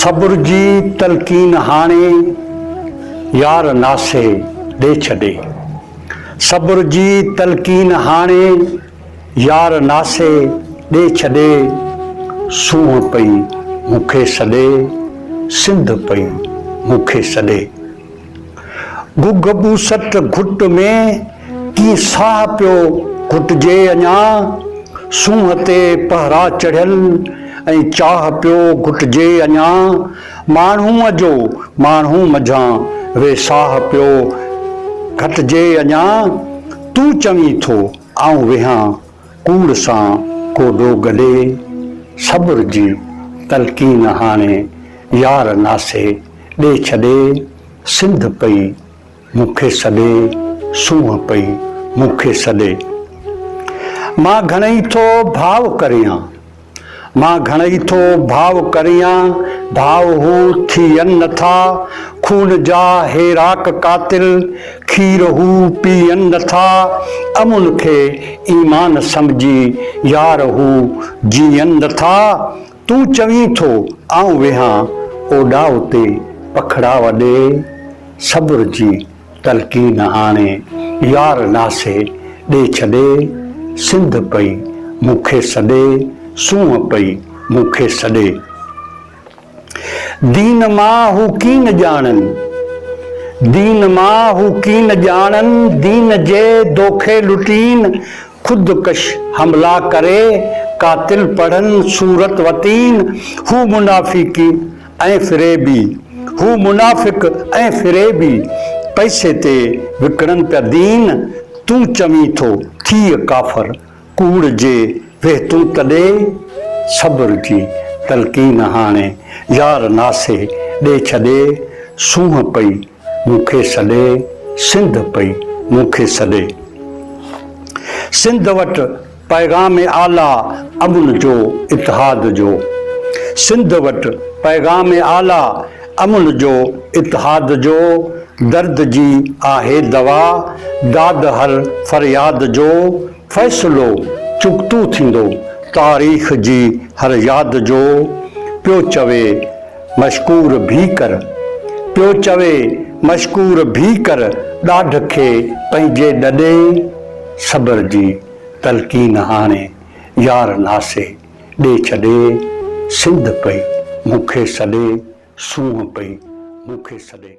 सब्र जी तलकीन हाणे यार नासे दे छॾे। सब्र जी तलकीन हाणे यार नासे दे छॾे। सूंह पई मूंखे सॾे, सिंध पई मूंखे सॾे। गुग बूसट घुट में कीअं साह पियो घुटिजे अञा। सूंह ते पहरा चढ़ियल ऐं चाह पियो घुटिजे अञा। माण्हूअ जो माण्हू मझां वेसाह पियो घटिजे अञा। तूं चवीं थो आऊं वेहां कूड़ सां कोडो गॾे। सब्र जी तलकीन हाणे यार नासे ॾे छॾे। सिंध पई मूंखे सॾे, सूंह पई मूंखे सॾे। मां घणेई थो भाव करियां, मां घणेई थो भाव करियां। भाव हू थियनि नथा, खून जा हेराक कातिल खीर हू पीअनि नथा। अमुन खे ईमान सम्झी यार हू जीअनि नथा। तूं चवीं थो आऊं वेहां ओॾाव ते पखड़ा वॾे। सब्र जी तलकीन हाणे यार नासे ॾे छॾे। सिंध पई मूंखे सॾे, सूंह पई मूंखे सॾे। दीन मां हू कीन ॼाणनि, दीन मां हू कीन ॼाणनि। दीन जे दोखे लुटीन, खुदकश हमला करे कातिल पढ़नि सूरत वतीन। हू मुनाफ़िकी ऐं फिरेबी, हू मुनाफ़िक ऐं फिरेबी, पैसे ते विकिणनि पिया दीन। तूं चवीं थो थी काफ़र कूड़ जे वेह तूं तॾे। सब्र जी तलकीन हाणे यार नासे ॾे छॾे। सूंह पई मूंखे सॾे, सिंध पई मूंखे सॾे। सिंध वटि पैगाम आला अमुन जो इतिहाद जो। सिंध वटि पैगाम आला अमुन जो इतिहाद जो। दर्द जी आहे दवा, दाद हर फरियाद जो। फ़ैसिलो चुकतू थींदो तारीख़ जी हर याद जो। पियो चवे मशकूर भी कर, पियो चवे मशकूर भी कर, ॾाढ खे पंहिंजे ॾॾे। सब्र जी तलकीन हाणे यार नासे ॾे छॾे। सिंध पई मूंखे सॾे, सूंह पई मूंखे सॾे।